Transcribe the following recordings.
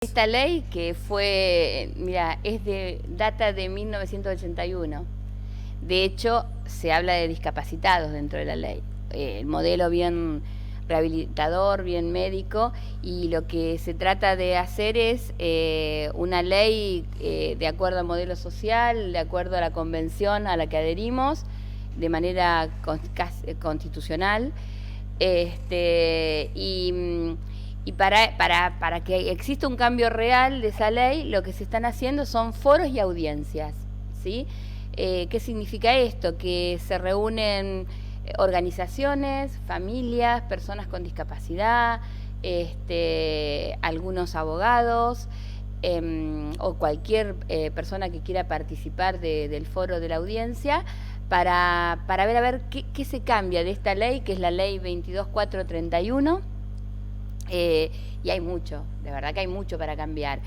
Esta ley que fue, mira, data de 1981. De hecho, se habla de discapacitados dentro de la ley. El modelo bien rehabilitador, bien médico, y lo que se trata de hacer es una ley de acuerdo al modelo social, de acuerdo a la convención a la que adherimos, de manera constitucional. Y para que exista un cambio real de esa ley, lo que se están haciendo son foros y audiencias, ¿sí? ¿Qué significa esto? Que se reúnen organizaciones, familias, personas con discapacidad, algunos abogados, o cualquier persona que quiera participar del foro de la audiencia para ver qué se cambia de esta ley, que es la ley 22431. Y hay mucho, de verdad que hay mucho para cambiar.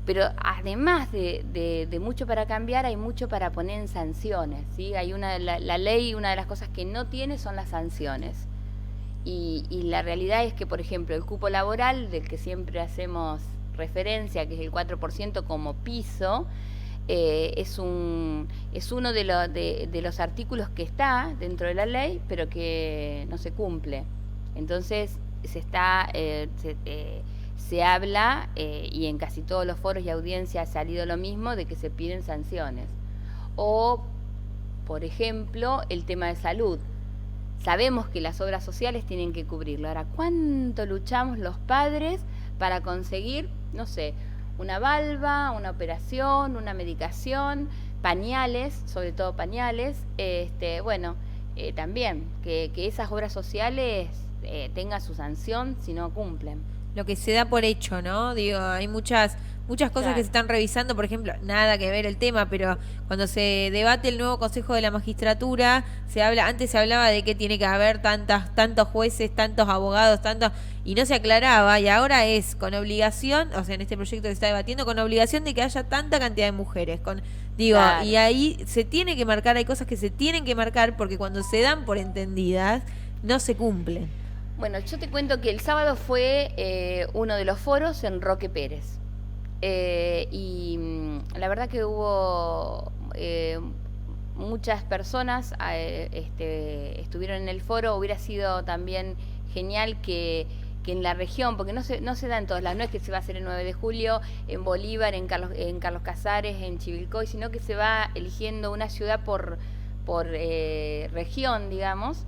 Pero además de mucho para cambiar, hay mucho para poner en sanciones, ¿sí? Hay la ley, una de las cosas que no tiene son las sanciones. Y la realidad es que, por ejemplo, el cupo laboral, del que siempre hacemos referencia, que es el 4% como piso, es uno de los artículos que está dentro de la ley, pero que no se cumple. Entonces, se habla, y en casi todos los foros y audiencias ha salido lo mismo, de que se piden sanciones. O, por ejemplo, el tema de salud. Sabemos que las obras sociales tienen que cubrirlo. Ahora, ¿cuánto luchamos los padres para conseguir, no sé, una valva, una operación, una medicación, pañales, sobre todo pañales? También que esas obras sociales tengan su sanción si no cumplen. Lo que se da por hecho, ¿no? Digo, hay muchas cosas Claro. que se están revisando, por ejemplo, nada que ver el tema, pero cuando se debate el nuevo Consejo de la Magistratura, antes se hablaba de que tiene que haber tantos jueces, tantos abogados, y no se aclaraba, y ahora es con obligación, o sea, en este proyecto que se está debatiendo, con obligación de que haya tanta cantidad de mujeres, Claro. y ahí se tiene que marcar, hay cosas que se tienen que marcar, porque cuando se dan por entendidas, no se cumplen. Bueno, yo te cuento que el sábado fue uno de los foros en Roque Pérez. La verdad que hubo muchas personas estuvieron en el foro. Hubiera sido también genial que en la región, porque no se da en todas las, no es que se va a hacer el 9 de julio en Bolívar, en Carlos Casares, en Chivilcoy, sino que se va eligiendo una ciudad por región, digamos.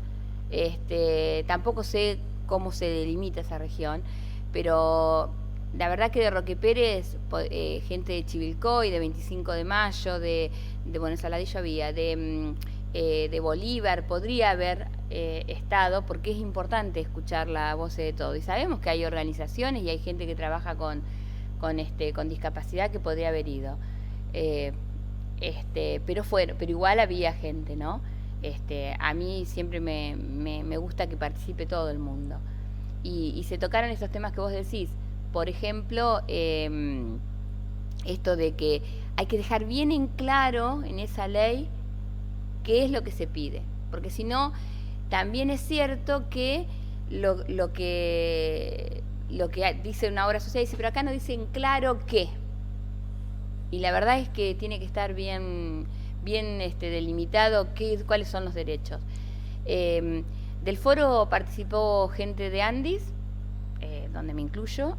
Tampoco sé cómo se delimita esa región, pero la verdad que de Roque Pérez, gente de Chivilcoy, de 25 de Mayo, de Buenos Saladillo había, de Bolívar, podría haber estado, porque es importante escuchar la voz de todo. Y sabemos que hay organizaciones y hay gente que trabaja con discapacidad que podría haber ido. Pero igual había gente, ¿no? A mí siempre me gusta que participe todo el mundo. Y se tocaron esos temas que vos decís. Por ejemplo, esto de que hay que dejar bien en claro en esa ley qué es lo que se pide. Porque si no, también es cierto que lo que dice una obra social dice, pero acá no dice en claro qué. Y la verdad es que tiene que estar bien delimitado cuáles son los derechos. Del foro participó gente de Andis, donde me incluyo,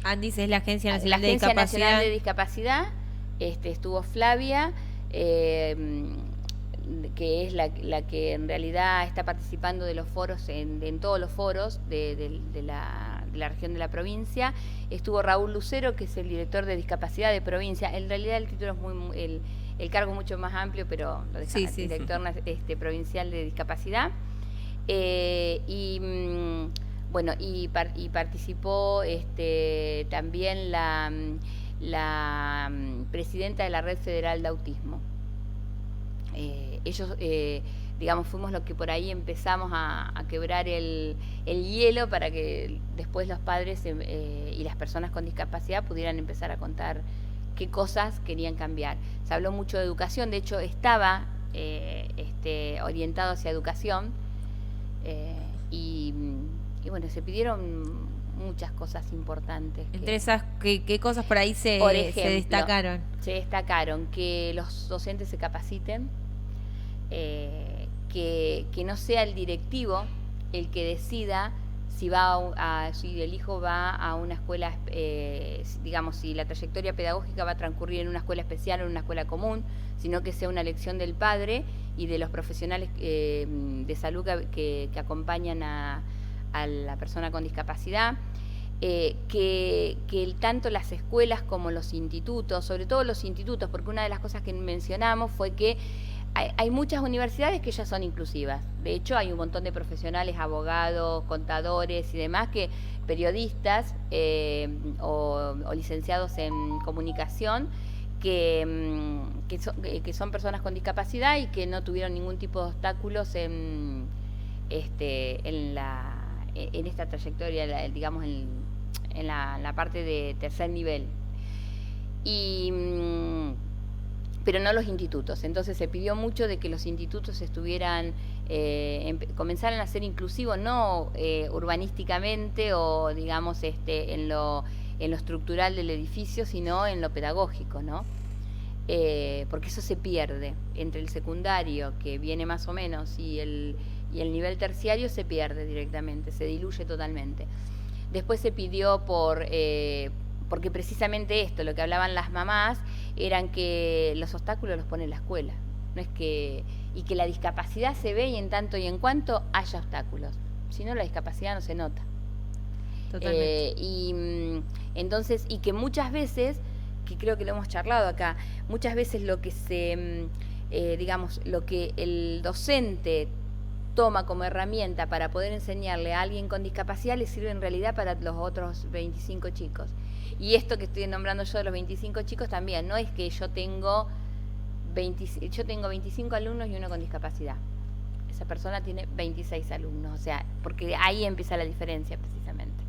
Andis es la Agencia la Nacional de Agencia Discapacidad. Nacional de Discapacidad. Estuvo Flavia, que es la que en realidad está participando de los foros, en todos los foros de la región de la provincia. Estuvo Raúl Lucero, que es el director de discapacidad de provincia. En realidad el título es el cargo mucho más amplio, pero lo deja director provincial de discapacidad. Participó también la presidenta de la Red Federal de Autismo. Ellos, digamos, fuimos los que por ahí empezamos a quebrar el hielo para que después los padres y las personas con discapacidad pudieran empezar a contar qué cosas querían cambiar. Se habló mucho de educación, de hecho estaba orientado hacia educación, y bueno, se pidieron muchas cosas importantes. Entre esas, ¿qué cosas por ahí se destacaron? Se destacaron que los docentes se capaciten, que no sea el directivo el que decida si si el hijo va a una escuela, digamos, si la trayectoria pedagógica va a transcurrir en una escuela especial o en una escuela común, sino que sea una elección del padre y de los profesionales de salud que acompañan a la persona con discapacidad. Que tanto las escuelas como los institutos, sobre todo los institutos, porque una de las cosas que mencionamos fue que hay muchas universidades que ya son inclusivas. De hecho, hay un montón de profesionales, abogados, contadores y demás, periodistas o licenciados en comunicación, que son personas con discapacidad y que no tuvieron ningún tipo de obstáculos en esta trayectoria, digamos, en la parte de tercer nivel. Pero no los institutos. Entonces se pidió mucho de que los institutos comenzaran a ser inclusivos, no urbanísticamente o, digamos, en lo estructural del edificio, sino en lo pedagógico, ¿no? Porque eso se pierde entre el secundario, que viene más o menos, y el nivel terciario se pierde directamente, se diluye totalmente. Después se pidió porque precisamente esto, lo que hablaban las mamás, eran que los obstáculos los pone la escuela, y que la discapacidad se ve y en tanto y en cuanto haya obstáculos, si no la discapacidad no se nota. Totalmente. Entonces, y que muchas veces, que creo que lo hemos charlado acá, muchas veces lo que lo que el docente toma como herramienta para poder enseñarle a alguien con discapacidad le sirve en realidad para los otros 25 chicos. Y esto que estoy nombrando yo de los 25 chicos también, no es que yo tengo 25 alumnos y uno con discapacidad. Esa persona tiene 26 alumnos, o sea, porque ahí empieza la diferencia precisamente.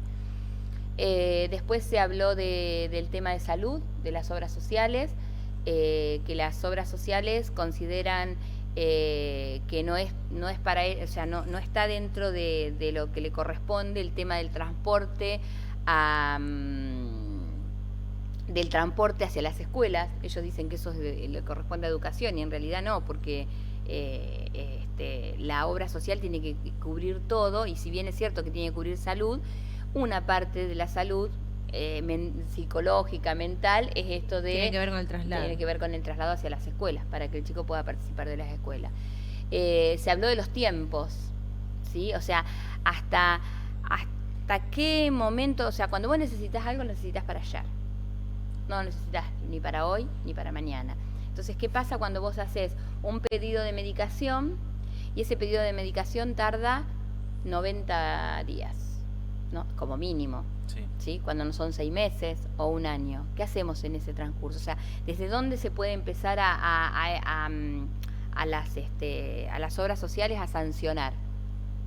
Después se habló del tema de salud, de las obras sociales, que las obras sociales consideran que no es para él, o sea, no está dentro de lo que le corresponde el tema del transporte del transporte hacia las escuelas. Ellos dicen que eso le corresponde a educación y en realidad no, porque la obra social tiene que cubrir todo, y si bien es cierto que tiene que cubrir salud, una parte de la salud psicológica, mental, es esto de... Tiene que ver con el traslado. Tiene que ver con el traslado hacia las escuelas, para que el chico pueda participar de las escuelas. Se habló de los tiempos, ¿sí? O sea, hasta qué momento, o sea, cuando vos necesitas algo, necesitas para ayer. No necesitas ni para hoy ni para mañana. Entonces, ¿qué pasa cuando vos haces un pedido de medicación y ese pedido de medicación tarda 90 días, ¿no? Como mínimo. ¿Sí? Cuando no son 6 meses o un año. ¿Qué hacemos en ese transcurso? O sea, ¿desde dónde se puede empezar a las obras sociales a sancionar?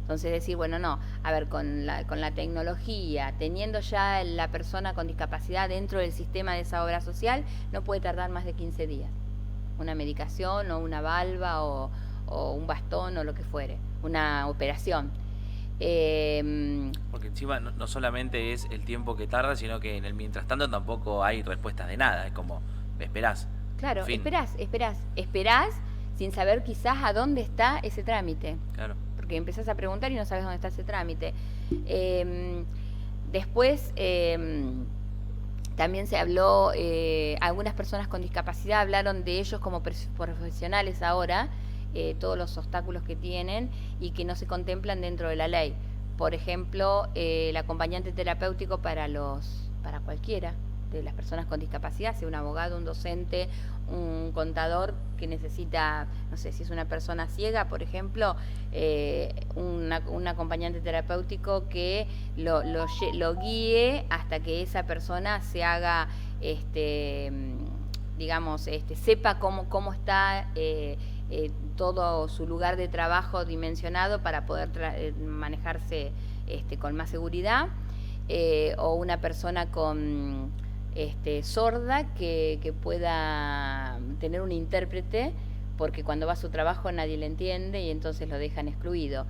Entonces decir, bueno, no, a ver, con la tecnología, teniendo ya la persona con discapacidad dentro del sistema de esa obra social, no puede tardar más de 15 días. Una medicación o una valva o un bastón o lo que fuere, una operación. Porque encima no solamente es el tiempo que tarda, sino que en el mientras tanto tampoco hay respuestas de nada, es como, esperás. Claro, esperás sin saber quizás a dónde está ese trámite. Claro. Porque empezás a preguntar y no sabes dónde está ese trámite. Después también se habló, algunas personas con discapacidad hablaron de ellos como profesionales ahora, todos los obstáculos que tienen y que no se contemplan dentro de la ley. Por ejemplo, el acompañante terapéutico para cualquiera de las personas con discapacidad, sea un abogado, un docente, un contador que necesita, no sé, si es una persona ciega, por ejemplo, un acompañante terapéutico que lo guíe hasta que esa persona se haga, sepa cómo está todo su lugar de trabajo dimensionado para poder manejarse con más seguridad, o una persona con sorda que pueda tener un intérprete, porque cuando va a su trabajo nadie le entiende y entonces lo dejan excluido,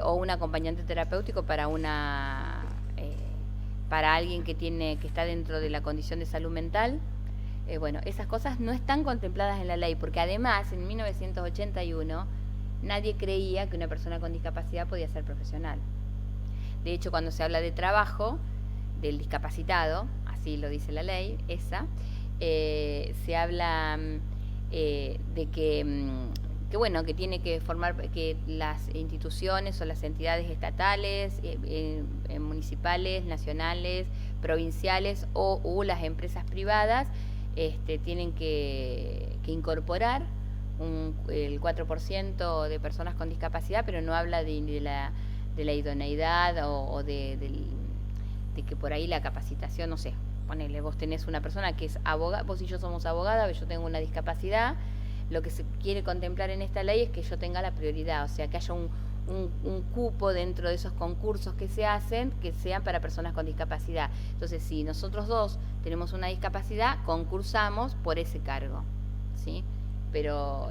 o un acompañante terapéutico para una para alguien que está dentro de la condición de salud mental. Bueno, esas cosas no están contempladas en la ley, porque además en 1981 nadie creía que una persona con discapacidad podía ser profesional. De hecho, cuando se habla de trabajo del discapacitado, así lo dice la ley, se habla de que bueno, que tiene que formar, que las instituciones o las entidades estatales, municipales, nacionales, provinciales o las empresas privadas tienen que incorporar el 4% de personas con discapacidad, pero no habla de la idoneidad o de que por ahí la capacitación, no sé, ponele, vos tenés una persona que es abogada, vos y yo somos abogadas, yo tengo una discapacidad, lo que se quiere contemplar en esta ley es que yo tenga la prioridad, o sea, que haya un cupo dentro de esos concursos que se hacen, que sean para personas con discapacidad. Entonces, si nosotros dos tenemos una discapacidad, concursamos por ese cargo, ¿sí? Pero,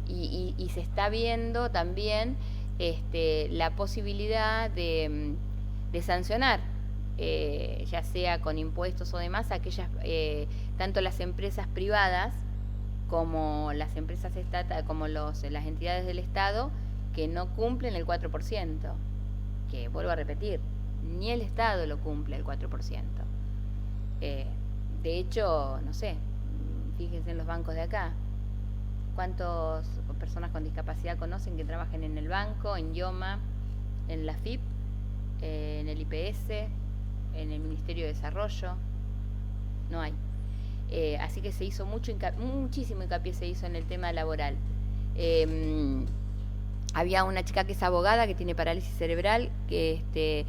y se está viendo también la posibilidad de sancionar, ya sea con impuestos o demás, aquellas, tanto las empresas privadas como las empresas estatales, como las entidades del Estado, que no cumplen el 4%, que vuelvo a repetir, ni el Estado lo cumple el 4%. De hecho, no sé, fíjense en los bancos de acá, ¿cuántas personas con discapacidad conocen que trabajen en el banco, en IOMA, en la FIP, en el IPS, en el Ministerio de Desarrollo? No hay. Así que se hizo muchísimo hincapié se hizo en el tema laboral. Había una chica que es abogada, que tiene parálisis cerebral, que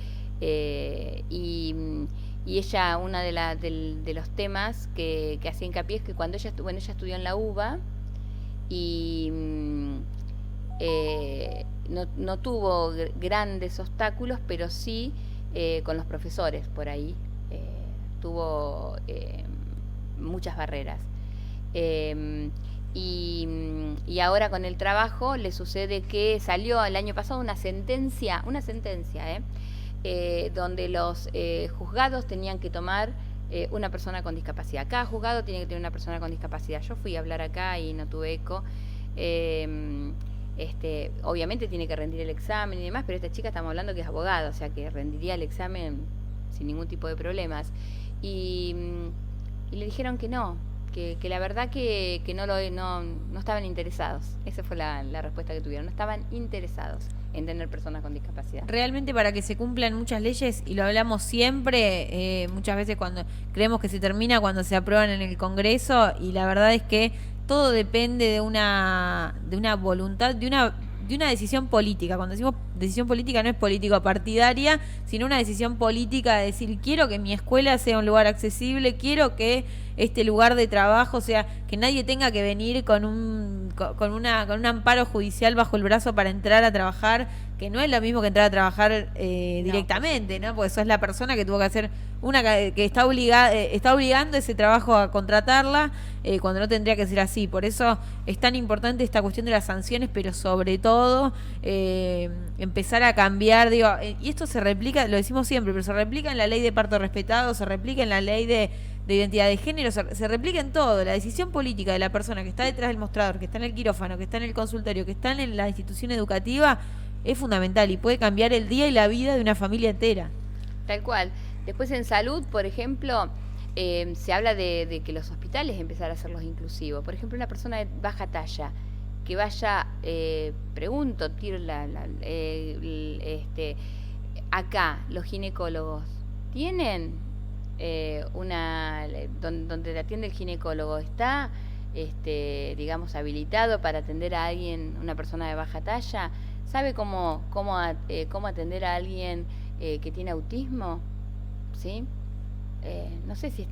y ella, una de los temas que hacía hincapié es que cuando ella estudió en la UBA y no tuvo grandes obstáculos, pero sí con los profesores por ahí tuvo muchas barreras. Y ahora con el trabajo le sucede que salió el año pasado una sentencia, donde los juzgados tenían que tomar una persona con discapacidad. Cada juzgado tiene que tener una persona con discapacidad. Yo fui a hablar acá y no tuve eco. Obviamente tiene que rendir el examen y demás, pero esta chica estamos hablando que es abogada, o sea que rendiría el examen sin ningún tipo de problemas. Y le dijeron que no, que la verdad que no estaban interesados. Esa fue la respuesta que tuvieron, no estaban interesados en tener personas con discapacidad. Realmente, para que se cumplan muchas leyes, y lo hablamos siempre, muchas veces cuando creemos que se termina cuando se aprueban en el Congreso, y la verdad es que todo depende de una voluntad, de una decisión política. Cuando decimos decisión política, no es político partidaria, sino una decisión política de decir: quiero que mi escuela sea un lugar accesible, quiero que este lugar de trabajo, o sea, que nadie tenga que venir con un amparo judicial bajo el brazo para entrar a trabajar, que no es lo mismo que entrar a trabajar directamente, ¿no? Porque sos la persona que tuvo que hacer que está obligando ese trabajo a contratarla, cuando no tendría que ser así. Por eso es tan importante esta cuestión de las sanciones, pero sobre todo empezar a cambiar, y esto se replica, lo decimos siempre, pero se replica en la ley de parto respetado, se replica en la ley de identidad de género, se replica en todo. La decisión política de la persona que está detrás del mostrador, que está en el quirófano, que está en el consultorio, que está en la institución educativa, es fundamental y puede cambiar el día y la vida de una familia entera. Tal cual. Después en salud, por ejemplo, se habla de que los hospitales empezar a hacerlos inclusivos. Por ejemplo, una persona de baja talla que vaya, pregunto, tiro acá los ginecólogos tienen donde te atiende el ginecólogo está digamos habilitado para atender a alguien, una persona de baja talla, sabe cómo atender a alguien que tiene autismo, ¿sí? No sé si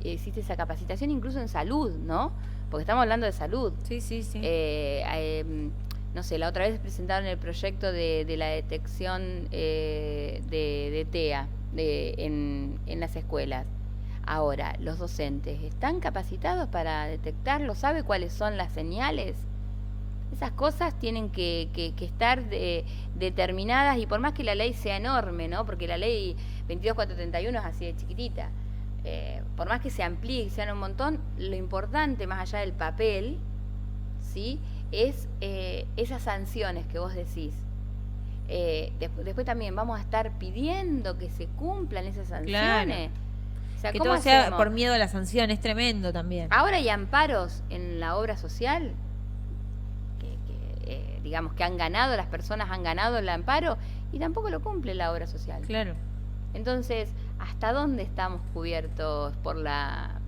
existe esa capacitación incluso en salud, ¿no? Porque estamos hablando de salud. Sí. No sé, la otra vez presentaron el proyecto de la detección de TEA en las escuelas. Ahora, ¿los docentes están capacitados para detectarlo? ¿Sabe cuáles son las señales? Esas cosas tienen que estar determinadas, y por más que la ley sea enorme, ¿no? Porque la ley 22.431 es así de chiquitita. Por más que se amplíe y sean un montón, lo importante, más allá del papel, ¿sí?, es esas sanciones que vos decís. Después también vamos a estar pidiendo que se cumplan esas sanciones. Claro. O sea, Que ¿cómo todo sea hacemos? por miedo a la sanción, es tremendo también. Ahora hay amparos en la obra social, digamos que han ganado, las personas han ganado el amparo y tampoco lo cumple la obra social. Claro. Entonces, ¿hasta dónde estamos cubiertos por la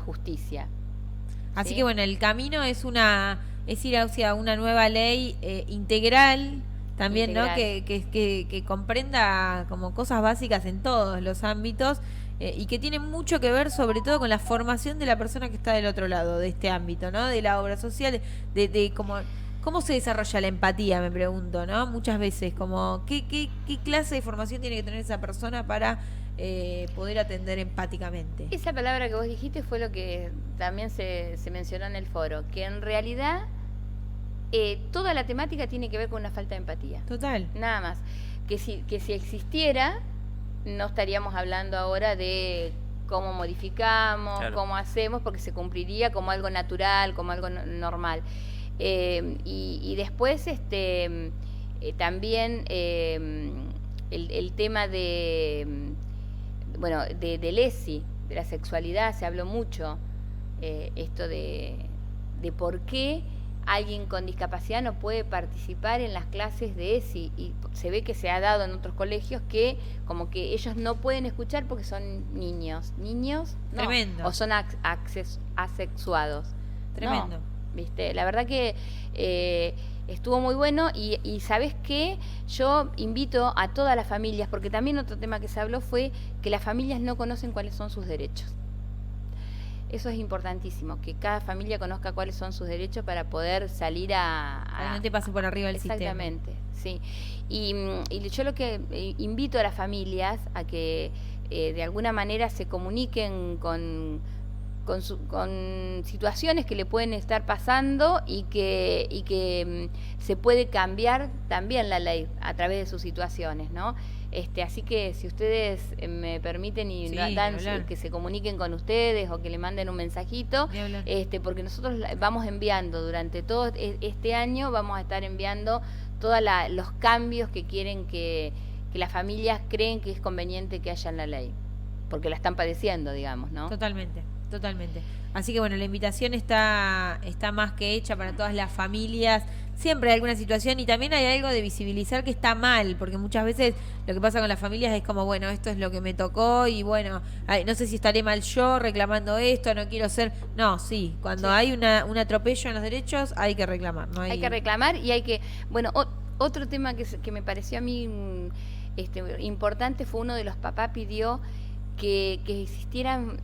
justicia? Así ¿Sí? que bueno, el camino es ir hacia una nueva ley integral también, Integral. ¿no? Que comprenda como cosas básicas en todos los ámbitos y que tiene mucho que ver sobre todo con la formación de la persona que está del otro lado de este ámbito, ¿no? De la obra social, de cómo se desarrolla la empatía, me pregunto, ¿no? Muchas veces, como qué clase de formación tiene que tener esa persona para poder atender empáticamente. Esa palabra que vos dijiste fue lo que también se mencionó en el foro, que en realidad toda la temática tiene que ver con una falta de empatía. Total. Nada más. Que si existiera, no estaríamos hablando ahora de cómo modificamos, Claro. cómo hacemos, porque se cumpliría como algo natural, como algo normal. Y después también el tema de ESI, de la sexualidad, se habló mucho, esto de por qué alguien con discapacidad no puede participar en las clases de ESI, y se ve que se ha dado en otros colegios que como que ellos no pueden escuchar porque son niños, no, Tremendo. o son asexuados. Tremendo. No, ¿viste? La verdad que estuvo muy bueno, y ¿sabés qué? Yo invito a todas las familias, porque también otro tema que se habló fue que las familias no conocen cuáles son sus derechos. Eso es importantísimo, que cada familia conozca cuáles son sus derechos para poder salir Para que no te pase por arriba el sistema. Exactamente, sí. Y yo lo que invito a las familias a que de alguna manera se comuniquen con situaciones que le pueden estar pasando y que se puede cambiar también la ley a través de sus situaciones, ¿no? Así que si ustedes me permiten y Sí, dan ni hablar. que se comuniquen con ustedes o que le manden un mensajito, Ni hablar. porque nosotros vamos enviando durante todo este año, vamos a estar enviando todos los cambios que quieren que las familias creen que es conveniente que haya en la ley, porque la están padeciendo, digamos, ¿no? Totalmente. Así que bueno, la invitación está más que hecha para todas las familias. Siempre hay alguna situación y también hay algo de visibilizar que está mal, porque muchas veces lo que pasa con las familias es como, bueno, esto es lo que me tocó y bueno, no sé si estaré mal yo reclamando esto, no quiero ser... No, sí, cuando hay un atropello en los derechos hay que reclamar. No Hay que reclamar y hay que... Bueno, otro tema que me pareció a mí importante fue uno de los papás pidió que existieran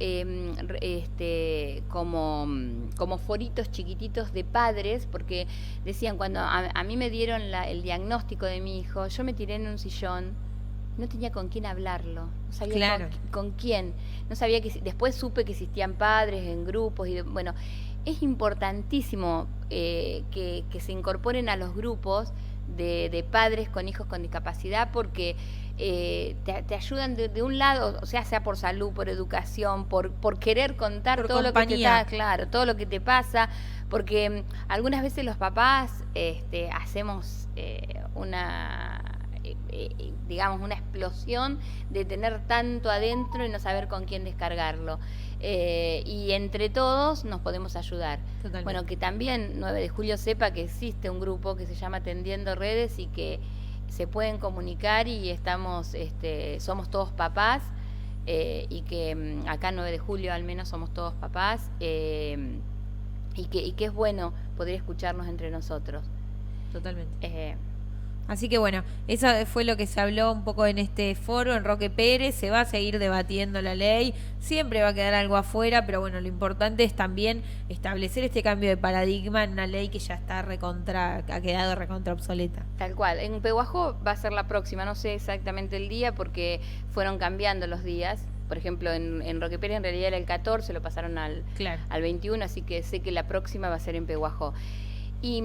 como foritos chiquititos de padres, porque decían, cuando a mí me dieron el diagnóstico de mi hijo, yo me tiré en un sillón, no tenía con quién hablarlo, no sabía Claro. con quién, no sabía después supe que existían padres en grupos, y bueno, es importantísimo que se incorporen a los grupos de padres con hijos con discapacidad, porque te ayudan de un lado, o sea por salud, por educación, por querer contar Por todo compañía. lo que claro, todo lo que te pasa, porque algunas veces los papás hacemos digamos una explosión de tener tanto adentro y no saber con quién descargarlo, y entre todos nos podemos ayudar. Totalmente. Bueno, que también 9 de julio sepa que existe un grupo que se llama Tendiendo Redes y que se pueden comunicar, y somos todos papás, y que acá 9 de julio al menos somos todos papás, y que es bueno poder escucharnos entre nosotros. Totalmente. Así que bueno, eso fue lo que se habló un poco en este foro en Roque Pérez. Se va a seguir debatiendo la ley, siempre va a quedar algo afuera, pero bueno, lo importante es también establecer este cambio de paradigma en una ley que ya está ha quedado recontra obsoleta. Tal cual. En Pehuajó va a ser la próxima, no sé exactamente el día porque fueron cambiando los días. Por ejemplo, en Roque Pérez en realidad era el 14, lo pasaron al 21, así que sé que la próxima va a ser en Pehuajó. Y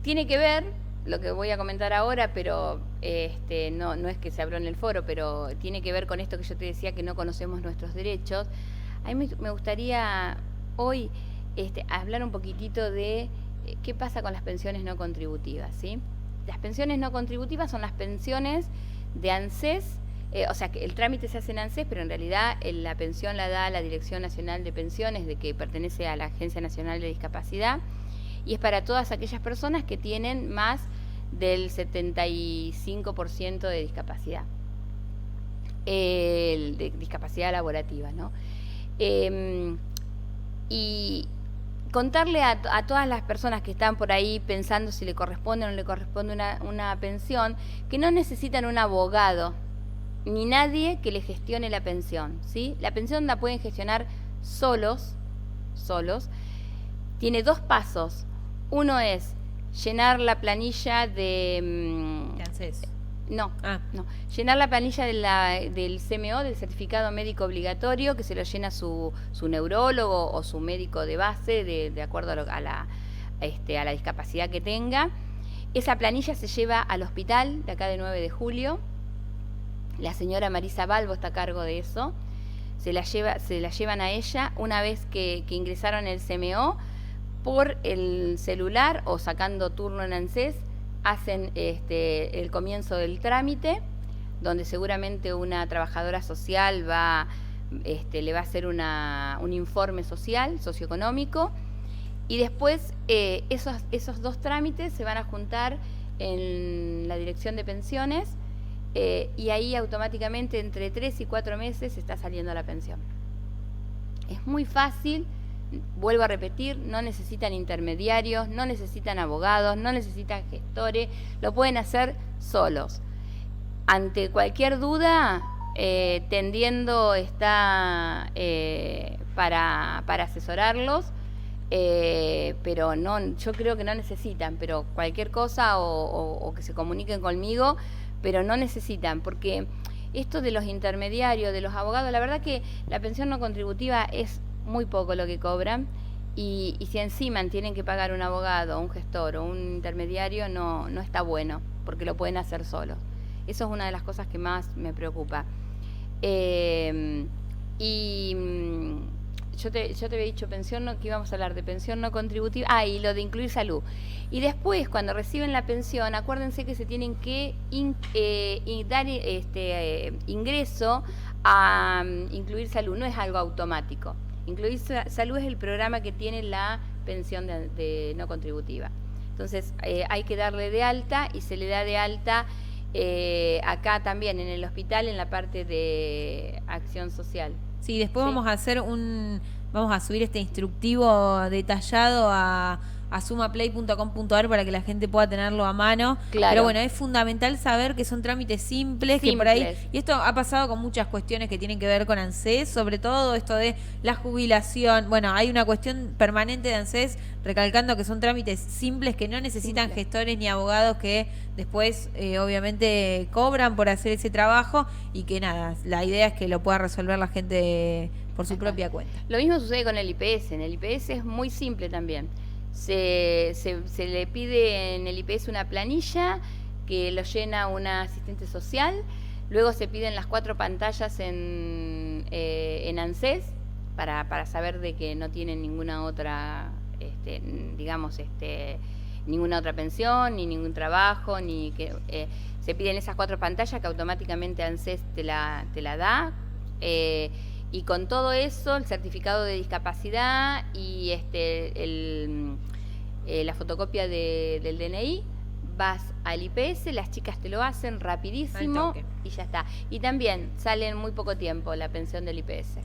tiene que ver, lo que voy a comentar ahora, pero no es que se habló en el foro, pero tiene que ver con esto que yo te decía, que no conocemos nuestros derechos. A mí me gustaría hoy hablar un poquitito de qué pasa con las pensiones no contributivas, ¿sí? Las pensiones no contributivas son las pensiones de ANSES, o sea, que el trámite se hace en ANSES, pero en realidad la pensión la da la Dirección Nacional de Pensiones, de que pertenece a la Agencia Nacional de Discapacidad, y es para todas aquellas personas que tienen más del 75% de discapacidad, de discapacidad laborativa, ¿no? Y contarle a todas las personas que están por ahí pensando si le corresponde o no le corresponde una pensión, que no necesitan un abogado ni nadie que le gestione la pensión, ¿sí? La pensión la pueden gestionar solos. Tiene 2 pasos. Uno es llenar la planilla de... ¿Qué haces? No. Llenar la planilla del CMO, del certificado médico obligatorio, que se lo llena su neurólogo o su médico de base, de acuerdo a la discapacidad que tenga. Esa planilla se lleva al hospital de acá de 9 de julio. La señora Marisa Balbo está a cargo de eso. Se la llevan a ella una vez que ingresaron el CMO por el celular o sacando turno en ANSES. Hacen el comienzo del trámite, donde seguramente una trabajadora social le va a hacer un informe social, socioeconómico, y después esos 2 trámites se van a juntar en la Dirección de Pensiones, y ahí automáticamente entre 3 y 4 meses está saliendo la pensión. Es muy fácil. Vuelvo a repetir, no necesitan intermediarios, no necesitan abogados, no necesitan gestores, lo pueden hacer solos. Ante cualquier duda, Tendiendo está para asesorarlos, pero no, yo creo que no necesitan, pero cualquier cosa o que se comuniquen conmigo, pero no necesitan, porque esto de los intermediarios, de los abogados, la verdad que la pensión no contributiva es muy poco lo que cobran, y si encima tienen que pagar un abogado, un gestor o un intermediario, no está bueno, porque lo pueden hacer solos. Eso es una de las cosas que más me preocupa. Yo te había dicho pensión, que íbamos a hablar de pensión no contributiva, y lo de incluir salud. Y después, cuando reciben la pensión, acuérdense que se tienen que dar ingreso a incluir salud, no es algo automático. Incluir salud es el programa que tiene la pensión de no contributiva. Entonces, hay que darle de alta, y se le da de alta acá también en el hospital, en la parte de acción social. Sí, después vamos a subir este instructivo detallado a sumaplay.com.ar para que la gente pueda tenerlo a mano. Claro. Pero bueno, es fundamental saber que son trámites simples, que por ahí, y esto ha pasado con muchas cuestiones que tienen que ver con ANSES, sobre todo esto de la jubilación. Bueno, hay una cuestión permanente de ANSES recalcando que son trámites simples, que no necesitan gestores ni abogados que después obviamente cobran por hacer ese trabajo, y que nada, la idea es que lo pueda resolver la gente por su propia cuenta. Lo mismo sucede con el IPS. En el IPS es muy simple también. Se le pide en el IPS una planilla que lo llena una asistente social. Luego se piden las 4 pantallas en ANSES para saber de que no tienen ninguna otra, ninguna otra pensión, ni ningún trabajo, ni que se piden esas 4 pantallas que automáticamente ANSES te la da. Y con todo eso, el certificado de discapacidad y la fotocopia del DNI, vas al IPS, las chicas te lo hacen rapidísimo y ya está. Y también sale en muy poco tiempo la pensión del IPS.